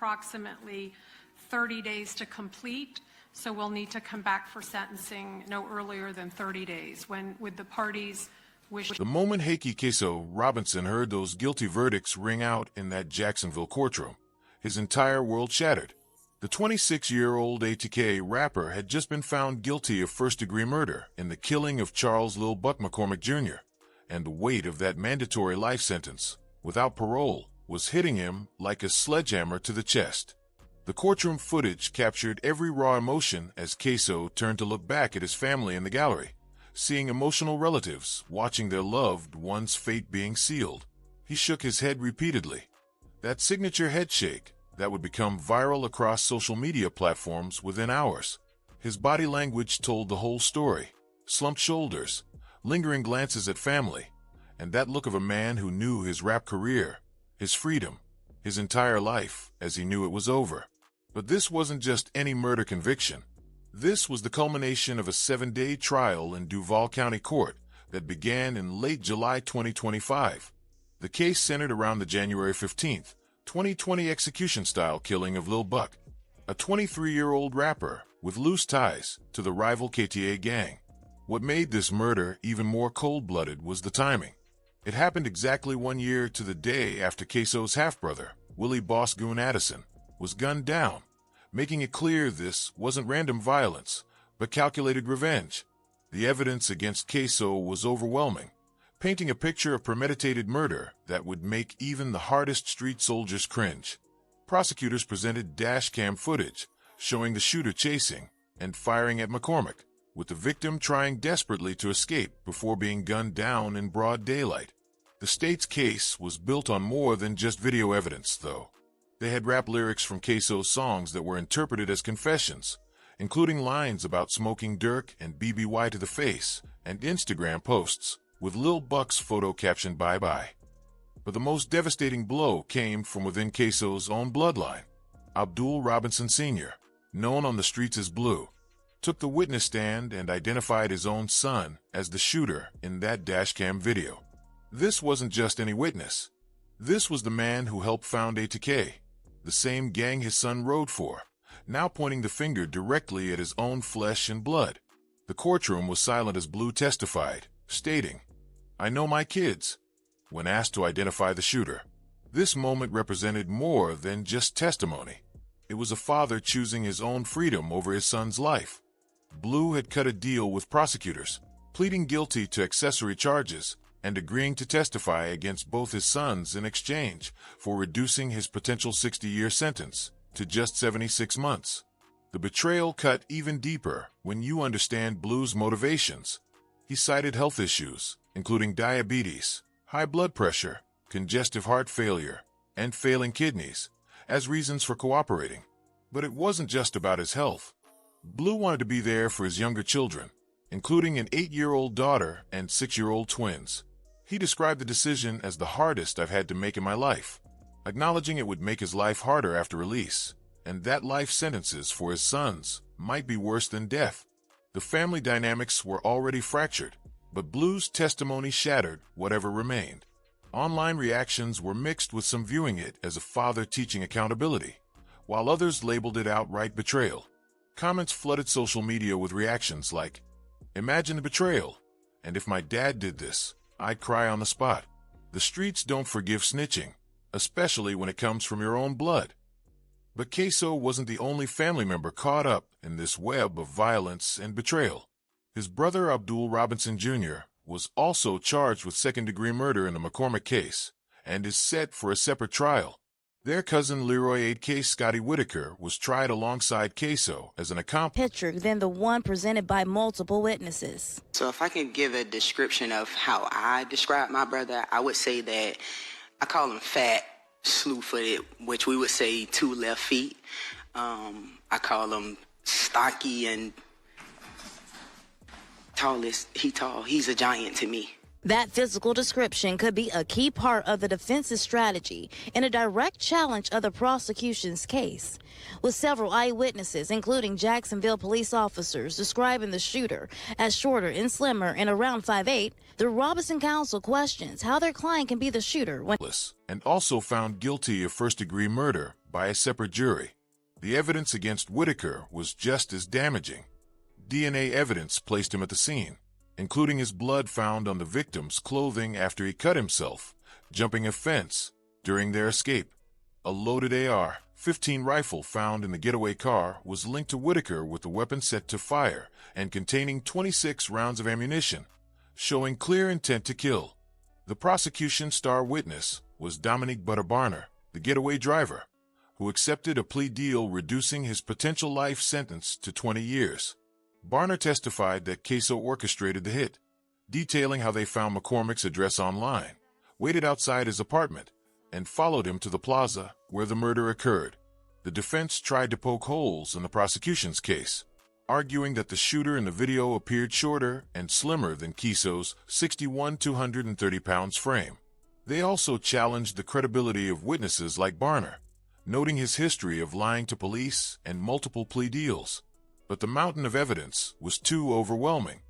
approximately 30 days to complete. So we'll need to come back for sentencing no earlier than 30 days. When would the parties wish? The moment Hakeem Ksoo Robinson heard those guilty verdicts ring out in that Jacksonville courtroom, his entire world shattered. The 26-year-old ATK rapper had just been found guilty of first-degree murder in the killing of Charles Lil Buck McCormick Jr., and the weight of that mandatory life sentence, without parole, was hitting him like a sledgehammer to the chest. The courtroom footage captured every raw emotion as Ksoo turned to look back at his family in the gallery, seeing emotional relatives watching their loved one's fate being sealed. He shook his head repeatedly. That signature head shake that would become viral across social media platforms within hours. His body language told the whole story. Slumped shoulders, lingering glances at family, and that look of a man who knew his rap career, his freedom, his entire life as he knew it was over. But this wasn't just any murder conviction. This was the culmination of a 7-day trial in Duval County Court that began in late July 2025. The case centered around the January 15, 2020 execution-style killing of Lil Buck, a 23-year-old rapper with loose ties to the rival KTA gang. What made this murder even more cold-blooded was the timing. It happened exactly 1 year to the day after Ksoo's half-brother, Willie Boss Goon Addison, was gunned down, making it clear this wasn't random violence, but calculated revenge. The evidence against Ksoo was overwhelming, painting a picture of premeditated murder that would make even the hardest street soldiers cringe. Prosecutors presented dash-cam footage showing the shooter chasing and firing at McCormick, with the victim trying desperately to escape before being gunned down in broad daylight. The state's case was built on more than just video evidence, though. They had rap lyrics from Ksoo's songs that were interpreted as confessions, including lines about smoking Dirk and BBY to the face, and Instagram posts with Lil Buck's photo captioned "Bye-bye." But the most devastating blow came from within Ksoo's own bloodline. Abdul Robinson Sr, known on the streets as Blue, took the witness stand and identified his own son as the shooter in that dashcam video. This wasn't just any witness. This was the man who helped found ATK, the same gang his son rode for, now pointing the finger directly at his own flesh and blood. The courtroom was silent as Blue testified, stating, "I know my kids," when asked to identify the shooter. This moment represented more than just testimony. It was a father choosing his own freedom over his son's life. Blue had cut a deal with prosecutors, pleading guilty to accessory charges and agreeing to testify against both his sons in exchange for reducing his potential 60-year sentence to just 76 months. The betrayal cut even deeper when you understand Blue's motivations. He cited health issues, including diabetes, high blood pressure, congestive heart failure, and failing kidneys, as reasons for cooperating. But it wasn't just about his health. Blue wanted to be there for his younger children, including an 8-year-old daughter and 6-year-old twins. He described the decision as the hardest I've had to make in my life, acknowledging it would make his life harder after release, and that life sentences for his sons might be worse than death. The family dynamics were already fractured, but Blue's testimony shattered whatever remained. Online reactions were mixed, with some viewing it as a father teaching accountability, while others labeled it outright betrayal. Comments flooded social media with reactions like, "Imagine the betrayal, and if my dad did this, I'd cry on the spot." The streets don't forgive snitching, especially when it comes from your own blood. But Ksoo wasn't the only family member caught up in this web of violence and betrayal. His brother Abdul Robinson Jr. was also charged with second-degree murder in the McCormick case and is set for a separate trial. Their cousin Leroy ATK Scotty Whitaker was tried alongside Ksoo as an accomplice. Picture than the one presented by multiple witnesses. So if I can give a description of how I describe my brother, I would say that I call him fat, slew-footed, which we would say 2 left feet. I call him stocky and tallest. He's a giant to me. That physical description could be a key part of the defense's strategy in a direct challenge of the prosecution's case, with several eyewitnesses, including Jacksonville police officers, describing the shooter as shorter and slimmer and around 5'8". The Robinson counsel questions how their client can be the shooter when and also found guilty of first-degree murder by a separate jury. The evidence against Whitaker was just as damaging. DNA evidence placed him at the scene, including his blood found on the victim's clothing after he cut himself, jumping a fence during their escape. A loaded AR-15 rifle found in the getaway car was linked to Whitaker with the weapon set to fire and containing 26 rounds of ammunition, showing clear intent to kill. The prosecution's star witness was Dominique Butterbarner, the getaway driver, who accepted a plea deal reducing his potential life sentence to 20 years. Barner testified that Ksoo orchestrated the hit, detailing how they found McCormick's address online, waited outside his apartment, and followed him to the plaza where the murder occurred. The defense tried to poke holes in the prosecution's case, arguing that the shooter in the video appeared shorter and slimmer than Ksoo's 61 230-pound frame. They also challenged the credibility of witnesses like Barner, noting his history of lying to police and multiple plea deals. But the mountain of evidence was too overwhelming.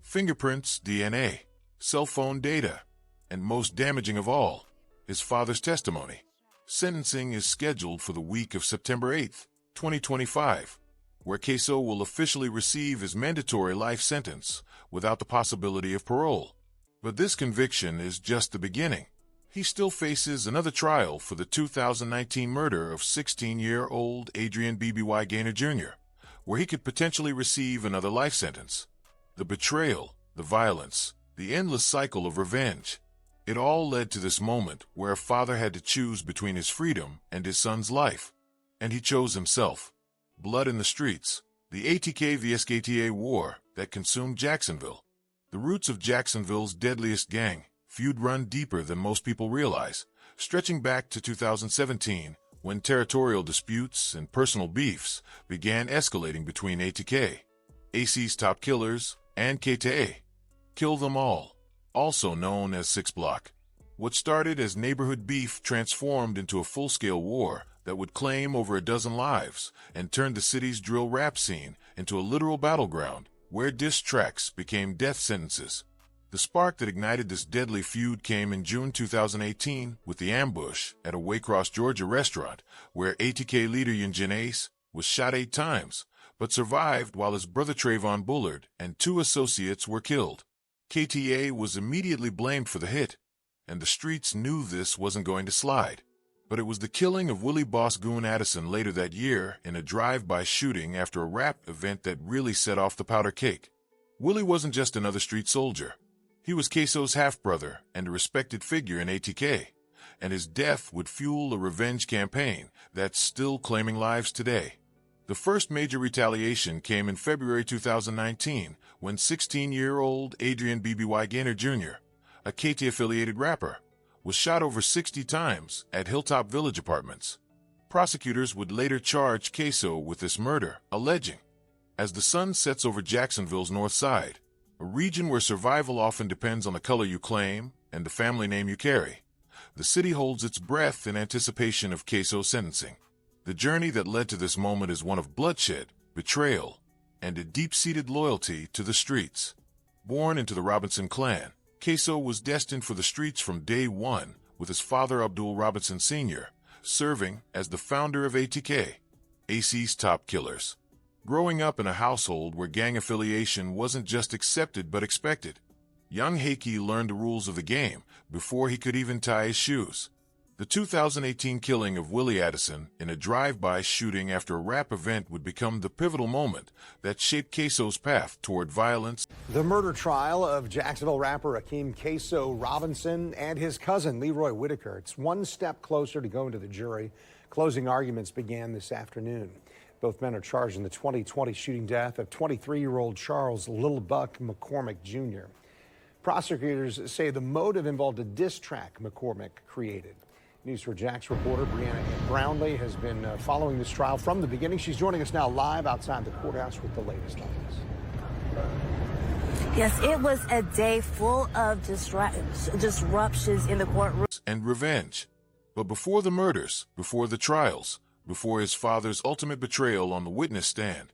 Fingerprints, DNA, cell phone data, and most damaging of all, his father's testimony. Sentencing is scheduled for the week of September 8, 2025, where Ksoo will officially receive his mandatory life sentence without the possibility of parole. But this conviction is just the beginning. He still faces another trial for the 2019 murder of 16-year-old Adrian B.B.Y. Gaynor Jr., where he could potentially receive another life sentence. The betrayal, the violence, the endless cycle of revenge. It all led to this moment where a father had to choose between his freedom and his son's life. And he chose himself. Blood in the streets, the ATK vs KTA war that consumed Jacksonville. The roots of Jacksonville's deadliest gang feud run deeper than most people realize, stretching back to 2017, when territorial disputes and personal beefs began escalating between ATK, AC's top killers, and KTA. Kill Them All, also known as 6 Block. What started as neighborhood beef transformed into a full-scale war that would claim over a dozen lives and turned the city's drill rap scene into a literal battleground where diss tracks became death sentences. The spark that ignited this deadly feud came in June 2018 with the ambush at a Waycross, Georgia restaurant where ATK leader Yunjin Ace was shot 8 times, but survived while his brother Trayvon Bullard and 2 associates were killed. KTA was immediately blamed for the hit, and the streets knew this wasn't going to slide. But it was the killing of Willie Boss Goon Addison later that year in a drive-by shooting after a rap event that really set off the powder cake. Willie wasn't just another street soldier. He was Ksoo's half-brother and a respected figure in ATK, and his death would fuel a revenge campaign that's still claiming lives today. The first major retaliation came in February 2019 when 16-year-old Adrian B.B.Y. Gaynor Jr., a KT-affiliated rapper, was shot over 60 times at Hilltop Village Apartments. Prosecutors would later charge Ksoo with this murder, alleging, as the sun sets over Jacksonville's north side, a region where survival often depends on the color you claim and the family name you carry, the city holds its breath in anticipation of Ksoo's sentencing. The journey that led to this moment is one of bloodshed, betrayal, and a deep-seated loyalty to the streets. Born into the Robinson clan, Ksoo was destined for the streets from day one, with his father Abdul Robinson Sr. serving as the founder of ATK, AC's top killers. Growing up in a household where gang affiliation wasn't just accepted but expected, young Hakeem learned the rules of the game before he could even tie his shoes. The 2018 killing of Willie Addison in a drive-by shooting after a rap event would become the pivotal moment that shaped Ksoo's path toward violence. The murder trial of Jacksonville rapper Hakeem Ksoo Robinson and his cousin Leroy Whitaker. It's one step closer to going to the jury. Closing arguments began this afternoon. Both men are charged in the 2020 shooting death of 23-year-old Charles Lil Buck McCormick Jr. Prosecutors say the motive involved a diss track McCormick created. News 4 Jax reporter Brianna Brownlee has been following this trial from the beginning. She's joining us now live outside the courthouse with the latest on this. Yes, it was a day full of disruptions in the courtroom. And revenge. But before the murders, before the trials, before his father's ultimate betrayal on the witness stand,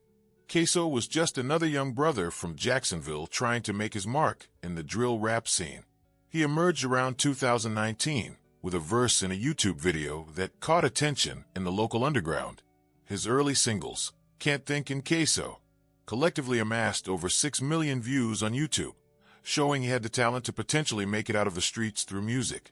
Ksoo was just another young brother from Jacksonville trying to make his mark in the drill rap scene. He emerged around 2019, with a verse in a YouTube video that caught attention in the local underground. His early singles, Can't Think and Ksoo, collectively amassed over 6 million views on YouTube, showing he had the talent to potentially make it out of the streets through music.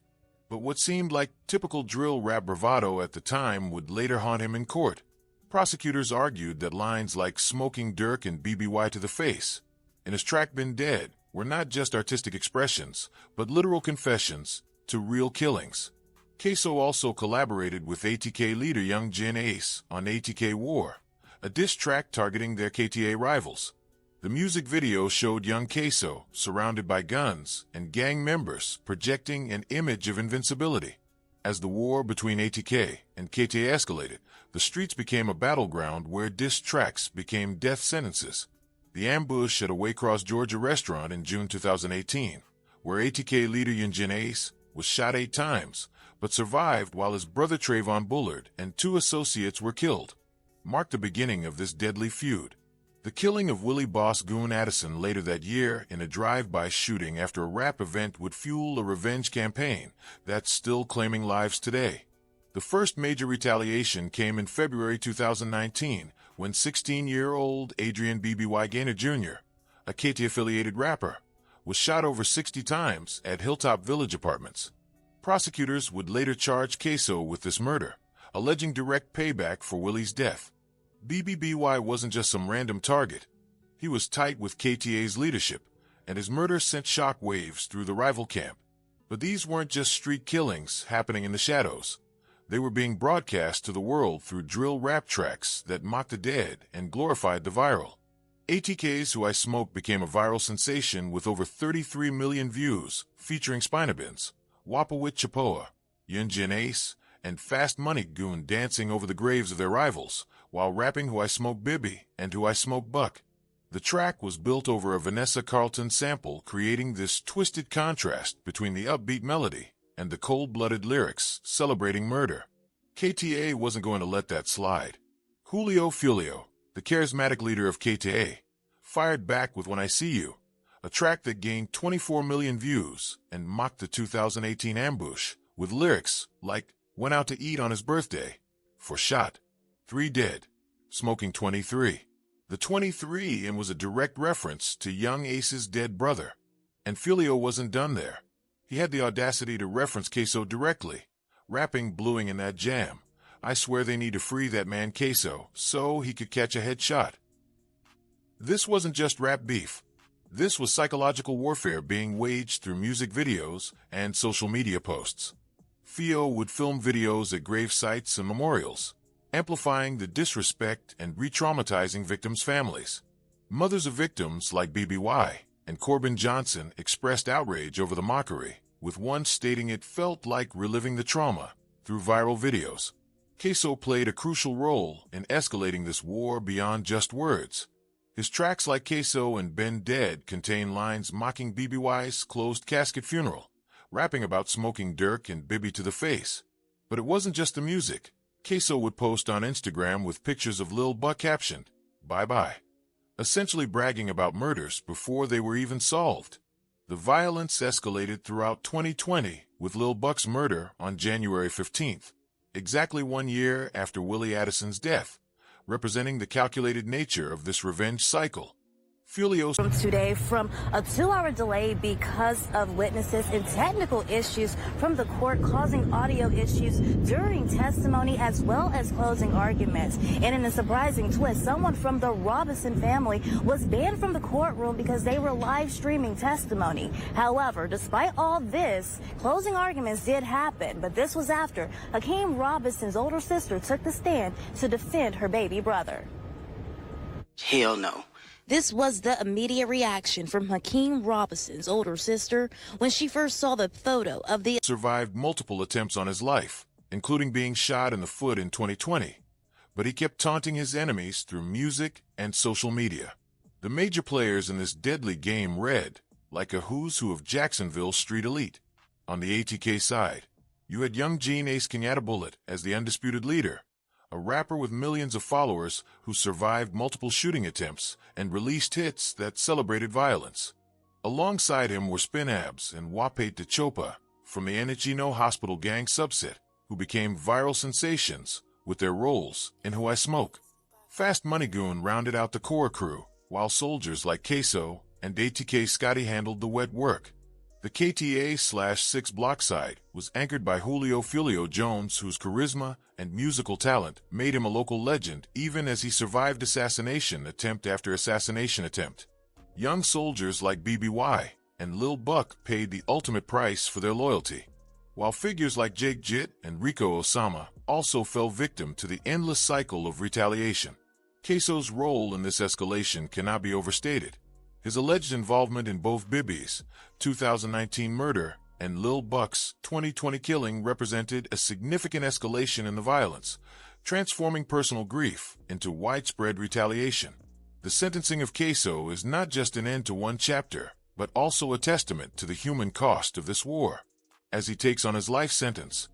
But what seemed like typical drill rap bravado at the time would later haunt him in court. Prosecutors argued that lines like "smoking Dirk" and "BBY to the face" in his track "Been Dead" were not just artistic expressions, but literal confessions to real killings. Ksoo also collaborated with ATK leader Young Jin Ace on ATK War, a diss track targeting their KTA rivals. The music video showed young Ksoo surrounded by guns and gang members projecting an image of invincibility. As the war between ATK and KTA escalated, the streets became a battleground where diss tracks became death sentences. The ambush at a Waycross, Georgia restaurant in June 2018, where ATK leader Young Jin Ace was shot 8 times, but survived while his brother Trayvon Bullard and 2 associates were killed, marked the beginning of this deadly feud. The killing of Willie Boss Goon Addison later that year in a drive-by shooting after a rap event would fuel a revenge campaign that's still claiming lives today. The first major retaliation came in February 2019 when 16-year-old Adrian BBY Gaynor Jr., a KT-affiliated rapper, was shot over 60 times at Hilltop Village Apartments. Prosecutors would later charge Ksoo with this murder, alleging direct payback for Willie's death. BBY wasn't just some random target. He was tight with KTA's leadership, and his murder sent shock waves through the rival camp. But these weren't just street killings happening in the shadows. They were being broadcast to the world through drill rap tracks that mocked the dead and glorified the viral. ATK's Who I Smoke became a viral sensation with over 33 million views, featuring Spinabins, Wapawit Chapoa, Young Jin Ace, and Fast Money Goon dancing over the graves of their rivals, while rapping Who I Smoke Bibby and Who I Smoke Buck. The track was built over a Vanessa Carlton sample, creating this twisted contrast between the upbeat melody and the cold-blooded lyrics celebrating murder. KTA wasn't going to let that slide. Julio Fulio, the charismatic leader of KTA, fired back with When I See You, a track that gained 24 million views and mocked the 2018 ambush with lyrics like "Went out to eat on his birthday," "For shot," "3 dead," "Smoking 23." The 23 and was a direct reference to Young Ace's dead brother. And Fulio wasn't done there. He had the audacity to reference Ksoo directly, rapping "Bluing in that jam. I swear they need to free that man Ksoo so he could catch a headshot." This wasn't just rap beef. This was psychological warfare being waged through music videos and social media posts. Fio would film videos at grave sites and memorials, amplifying the disrespect and re-traumatizing victims' families. Mothers of victims like BBY and Corbin Johnson expressed outrage over the mockery, with one stating it felt like reliving the trauma through viral videos. Ksoo played a crucial role in escalating this war beyond just words. His tracks like Ksoo and Been Dead contain lines mocking BBY's closed casket funeral, rapping about smoking Dirk and Bibby to the face. But it wasn't just the music. Ksoo would post on Instagram with pictures of Lil Buck captioned, "Bye-bye," essentially bragging about murders before they were even solved. The violence escalated throughout 2020 with Lil Buck's murder on January 15th, exactly 1 year after Willie Addison's death, representing the calculated nature of this revenge cycle. Fulio Today from a 2-hour delay because of witnesses and technical issues from the court causing audio issues during testimony as well as closing arguments. And in a surprising twist, someone from the Robinson family was banned from the courtroom because they were live streaming testimony. However, despite all this, closing arguments did happen, but this was after Hakeem Robinson's older sister took the stand to defend her baby brother. Hell no. This was the immediate reaction from Hakeem Robinson's older sister when she first saw the photo of the survived multiple attempts on his life, including being shot in the foot in 2020. But he kept taunting his enemies through music and social media. The major players in this deadly game read like a who's who of Jacksonville street elite. On the ATK side, you had Young Jin Ace Kenyatta Bullet as the undisputed leader, a rapper with millions of followers who survived multiple shooting attempts and released hits that celebrated violence. Alongside him were Spin Abs and Wapate Chopa, from the Enicino Hospital gang subset, who became viral sensations with their roles in Who I Smoke. Fast Money Goon rounded out the core crew, while soldiers like Ksoo and ATK Scotty handled the wet work. The KTA/6 block side was anchored by Julio Fulio Jones, whose charisma and musical talent made him a local legend even as he survived assassination attempt after assassination attempt. Young soldiers like BBY and Lil Buck paid the ultimate price for their loyalty, while figures like Jake Jit and Rico Osama also fell victim to the endless cycle of retaliation. Ksoo's role in this escalation cannot be overstated. His alleged involvement in both Bibi's 2019 murder and Lil Buck's 2020 killing represented a significant escalation in the violence, transforming personal grief into widespread retaliation. The sentencing of Ksoo is not just an end to one chapter, but also a testament to the human cost of this war. As he takes on his life sentence,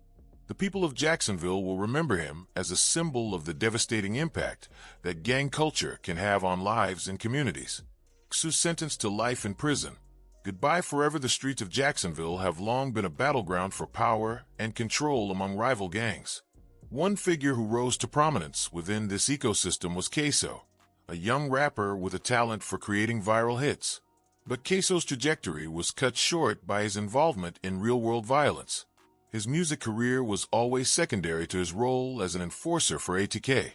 the people of Jacksonville will remember him as a symbol of the devastating impact that gang culture can have on lives and communities. Ksoo sentenced to life in prison. Goodbye forever. The streets of Jacksonville have long been a battleground for power and control among rival gangs. One figure who rose to prominence within this ecosystem was Ksoo, a young rapper with a talent for creating viral hits. But Ksoo's trajectory was cut short by his involvement in real-world violence. His music career was always secondary to his role as an enforcer for ATK,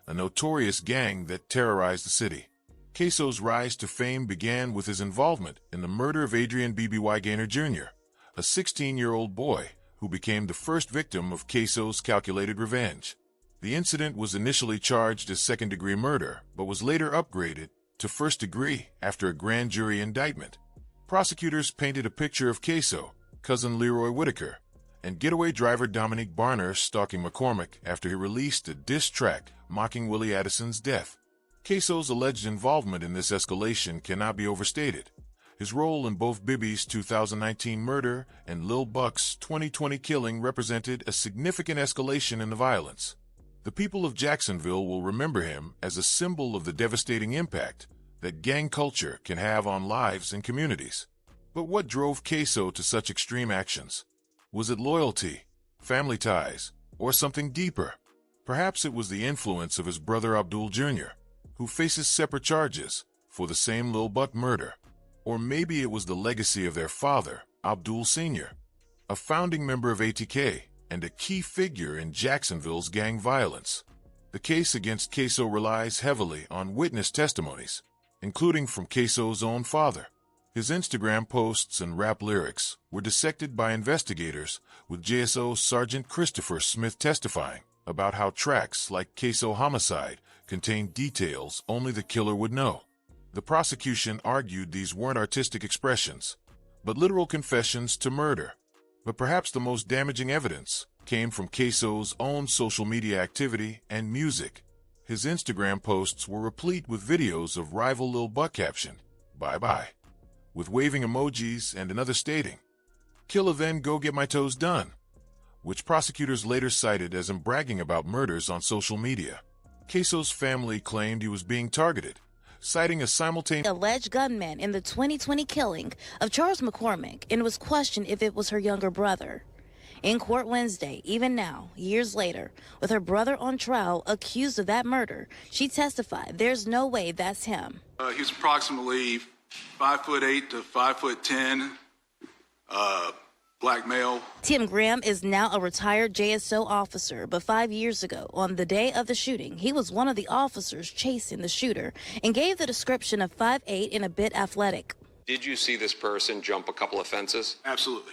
a notorious gang that terrorized the city. Ksoo's rise to fame began with his involvement in the murder of Adrian BBY Gaynor Jr., a 16-year-old boy who became the first victim of Ksoo's calculated revenge. The incident was initially charged as second-degree murder, but was later upgraded to first degree after a grand jury indictment. Prosecutors painted a picture of Ksoo, cousin Leroy Whitaker, and getaway driver Dominique Barner stalking McCormick after he released a diss track mocking Willie Addison's death. Ksoo's alleged involvement in this escalation cannot be overstated. His role in both Bibi's 2019 murder and Lil Buck's 2020 killing represented a significant escalation in the violence. The people of Jacksonville will remember him as a symbol of the devastating impact that gang culture can have on lives and communities. But what drove Ksoo to such extreme actions? Was it loyalty, family ties, or something deeper? Perhaps it was the influence of his brother Abdul Jr., who faces separate charges for the same Lil Buck murder. Or maybe it was the legacy of their father, Abdul Sr., a founding member of ATK and a key figure in Jacksonville's gang violence. The case against Ksoo relies heavily on witness testimonies, including from Ksoo's own father. His Instagram posts and rap lyrics were dissected by investigators, with JSO Sergeant Christopher Smith testifying about how tracks like Ksoo Homicide contained details only the killer would know. The prosecution argued these weren't artistic expressions, but literal confessions to murder. But perhaps the most damaging evidence came from Ksoo's own social media activity and music. His Instagram posts were replete with videos of rival Lil Buck captioned, "Bye-bye," with waving emojis and another stating, "Killer then go get my toes done," which prosecutors later cited as him bragging about murders on social media. Ksoo's family claimed he was being targeted, citing a simultaneous alleged gunman in the 2020 killing of Charles McCormick, and was questioned if it was her younger brother. In court Wednesday, even now, years later, with her brother on trial accused of that murder, she testified there's no way that's him. He's approximately 5'8" to 5'10", black male. Tim Graham is now a retired JSO officer, but 5 years ago, on the day of the shooting, he was one of the officers chasing the shooter and gave the description of 5'8" and a bit athletic. Did you see this person jump a couple of fences? Absolutely.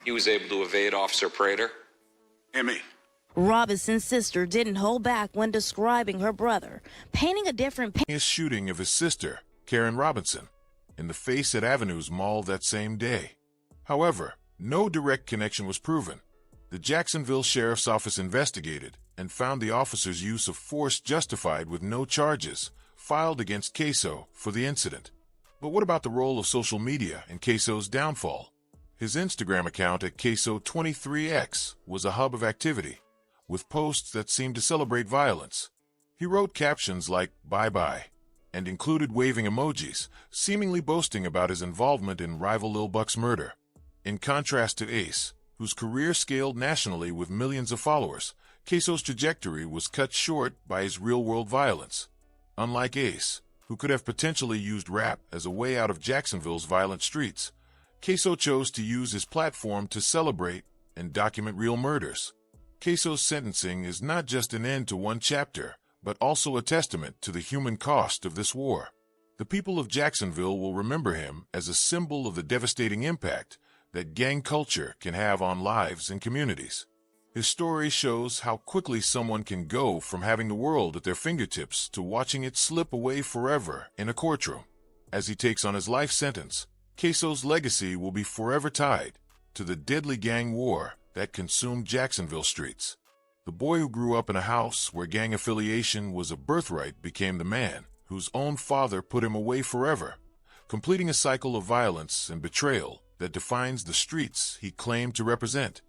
He was able to evade Officer Prater? And me. Robinson's sister didn't hold back when describing her brother, painting a different shooting of his sister, Karen Robinson, in the face at Avenues Mall that same day. However, no direct connection was proven. The Jacksonville Sheriff's Office investigated and found the officer's use of force justified with no charges filed against Ksoo for the incident. But what about the role of social media in Ksoo's downfall? His Instagram account at Ksoo23x was a hub of activity, with posts that seemed to celebrate violence. He wrote captions like "Bye-bye" and included waving emojis, seemingly boasting about his involvement in rival Lil Buck's murder. In contrast to Ace, whose career scaled nationally with millions of followers, Ksoo's trajectory was cut short by his real-world violence. Unlike Ace, who could have potentially used rap as a way out of Jacksonville's violent streets, Ksoo chose to use his platform to celebrate and document real murders. Ksoo's sentencing is not just an end to one chapter, but also a testament to the human cost of this war. The people of Jacksonville will remember him as a symbol of the devastating impact that gang culture can have on lives and communities. His story shows how quickly someone can go from having the world at their fingertips to watching it slip away forever in a courtroom. As he takes on his life sentence, Ksoo's legacy will be forever tied to the deadly gang war that consumed Jacksonville streets. The boy who grew up in a house where gang affiliation was a birthright became the man whose own father put him away forever, completing a cycle of violence and betrayal that defines the streets he claimed to represent.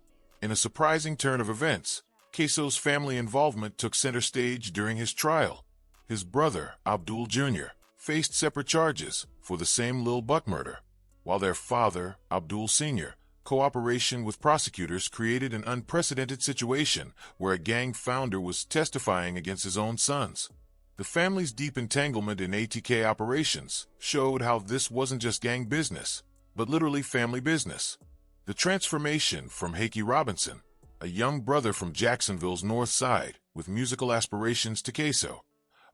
In a surprising turn of events, Ksoo's family involvement took center stage during his trial. His brother, Abdul Jr., faced separate charges for the same Lil Buck murder, while their father, Abdul Sr., cooperation with prosecutors created an unprecedented situation where a gang founder was testifying against his own sons. The family's deep entanglement in ATK operations showed how this wasn't just gang business, but literally family business. The transformation from Hakeem Robinson, a young brother from Jacksonville's north side with musical aspirations, to Ksoo,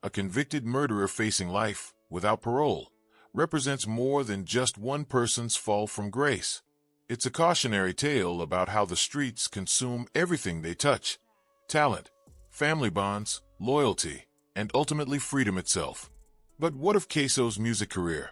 a convicted murderer facing life without parole, represents more than just one person's fall from grace. It's a cautionary tale about how the streets consume everything they touch: talent, family bonds, loyalty, and ultimately freedom itself. But what of Ksoo's music career?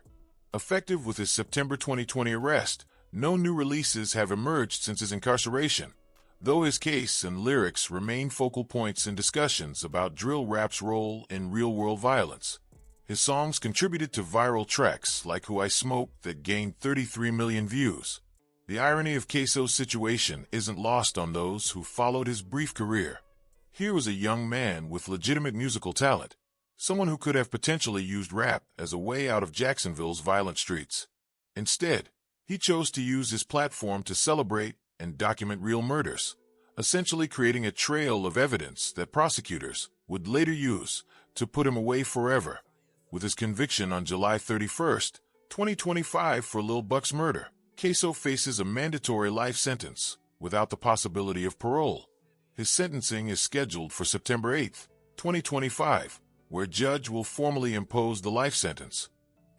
Effective with his September 2020 arrest, no new releases have emerged since his incarceration, though his case and lyrics remain focal points in discussions about drill rap's role in real-world violence. His songs contributed to viral tracks like Who I Smoke that gained 33 million views. The irony of Ksoo's situation isn't lost on those who followed his brief career. Here was a young man with legitimate musical talent, someone who could have potentially used rap as a way out of Jacksonville's violent streets. Instead, he chose to use his platform to celebrate and document real murders, essentially creating a trail of evidence that prosecutors would later use to put him away forever. With his conviction on July 31st, 2025 for Lil Buck's murder, Ksoo faces a mandatory life sentence without the possibility of parole. His sentencing is scheduled for September 8th, 2025, where a judge will formally impose the life sentence.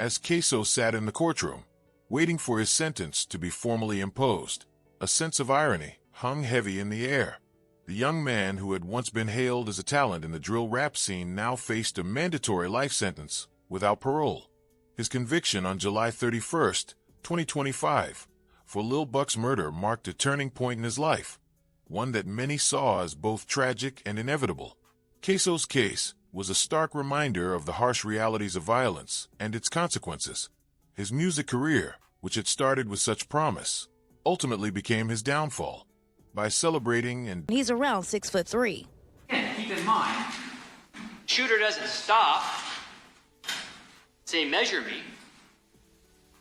As Ksoo sat in the courtroom, waiting for his sentence to be formally imposed, a sense of irony hung heavy in the air. The young man who had once been hailed as a talent in the drill rap scene now faced a mandatory life sentence without parole. His conviction on July 31st, 2025, for Lil Buck's murder marked a turning point in his life, one that many saw as both tragic and inevitable. Ksoo's case was a stark reminder of the harsh realities of violence and its consequences. His music career, which had started with such promise, ultimately became his downfall. By celebrating and He's around 6'3". And keep in mind, shooter doesn't stop, say measure me.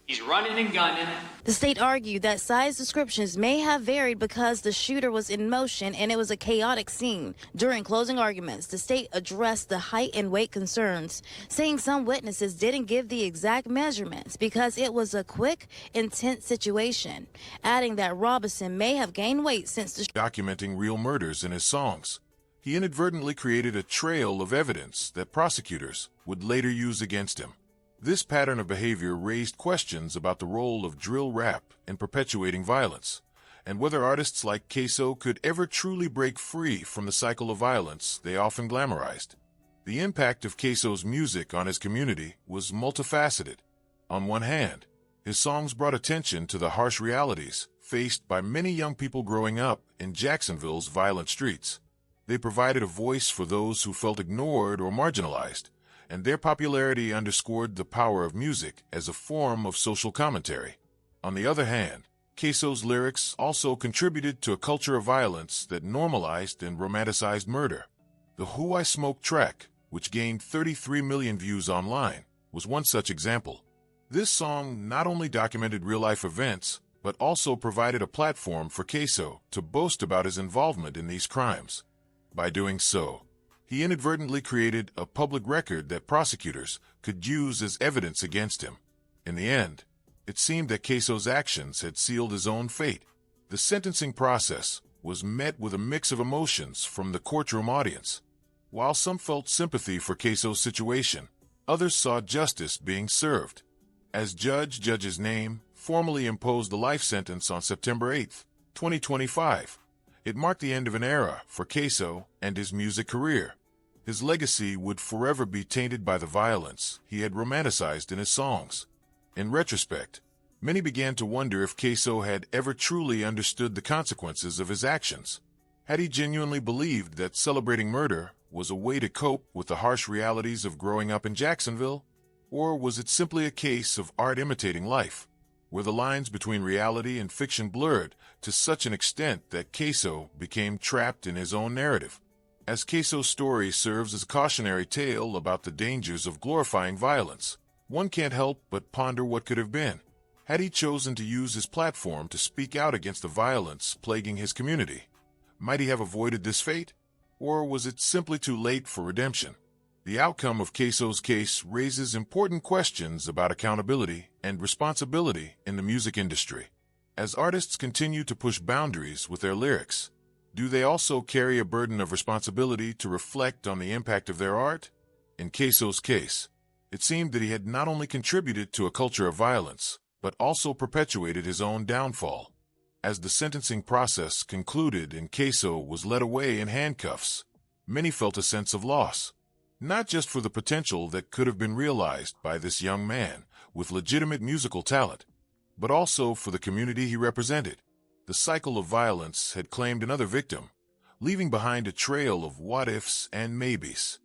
He's running and gunning. The state argued that size descriptions may have varied because the shooter was in motion and it was a chaotic scene. During closing arguments, the state addressed the height and weight concerns, saying some witnesses didn't give the exact measurements because it was a quick, intense situation, adding that Robinson may have gained weight since the documenting real murders in his songs. He inadvertently created a trail of evidence that prosecutors would later use against him. This pattern of behavior raised questions about the role of drill rap in perpetuating violence, and whether artists like Ksoo could ever truly break free from the cycle of violence they often glamorized. The impact of Ksoo's music on his community was multifaceted. On one hand, his songs brought attention to the harsh realities faced by many young people growing up in Jacksonville's violent streets. They provided a voice for those who felt ignored or marginalized, and their popularity underscored the power of music as a form of social commentary. On the other hand, Ksoo's lyrics also contributed to a culture of violence that normalized and romanticized murder. The Who I Smoke track, which gained 33 million views online, was one such example. This song not only documented real-life events, but also provided a platform for Ksoo to boast about his involvement in these crimes. By doing so, he inadvertently created a public record that prosecutors could use as evidence against him. In the end, it seemed that Ksoo's actions had sealed his own fate. The sentencing process was met with a mix of emotions from the courtroom audience. While some felt sympathy for Ksoo's situation, others saw justice being served. As Judge's name formally imposed the life sentence on September 8, 2025, it marked the end of an era for Ksoo and his music career. His legacy would forever be tainted by the violence he had romanticized in his songs. In retrospect, many began to wonder if Ksoo had ever truly understood the consequences of his actions. Had he genuinely believed that celebrating murder was a way to cope with the harsh realities of growing up in Jacksonville? Or was it simply a case of art imitating life, where the lines between reality and fiction blurred to such an extent that Ksoo became trapped in his own narrative? As Ksoo's story serves as a cautionary tale about the dangers of glorifying violence, one can't help but ponder what could have been. Had he chosen to use his platform to speak out against the violence plaguing his community? Might he have avoided this fate? Or was it simply too late for redemption? The outcome of Ksoo's case raises important questions about accountability and responsibility in the music industry. As artists continue to push boundaries with their lyrics, do they also carry a burden of responsibility to reflect on the impact of their art? In Ksoo's case, it seemed that he had not only contributed to a culture of violence, but also perpetuated his own downfall. As the sentencing process concluded and Ksoo was led away in handcuffs, many felt a sense of loss, not just for the potential that could have been realized by this young man with legitimate musical talent, but also for the community he represented. The cycle of violence had claimed another victim, leaving behind a trail of what-ifs and maybes.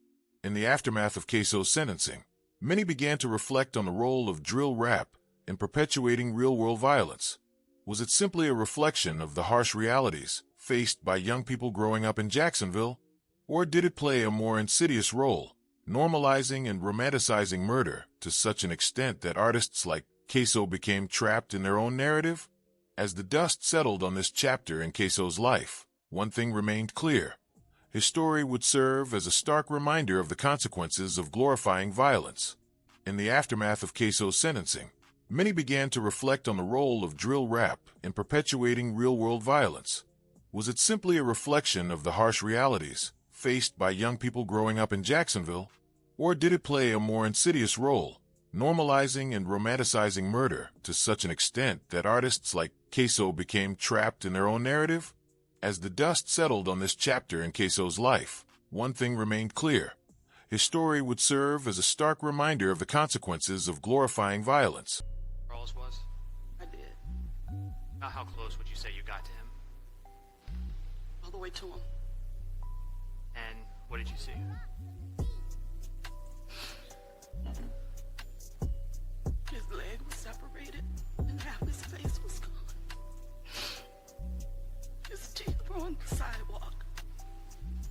In the aftermath of Ksoo's sentencing, many began to reflect on the role of drill rap in perpetuating real-world violence. Was it simply a reflection of the harsh realities faced by young people growing up in Jacksonville? Or did it play a more insidious role, normalizing and romanticizing murder to such an extent that artists like Ksoo became trapped in their own narrative? As the dust settled on this chapter in Ksoo's life, one thing remained clear. His story would serve as a stark reminder of the consequences of glorifying violence. In the aftermath of Ksoo's sentencing, many began to reflect on the role of drill rap in perpetuating real-world violence. Was it simply a reflection of the harsh realities faced by young people growing up in Jacksonville? Or did it play a more insidious role, normalizing and romanticizing murder to such an extent that artists like Ksoo became trapped in their own narrative? As the dust settled on this chapter in Ksoo's life, one thing remained clear. His story would serve as a stark reminder of the consequences of glorifying violence. Charles was? I did. About how close would you say you got to him? All the way to him. And what did you see?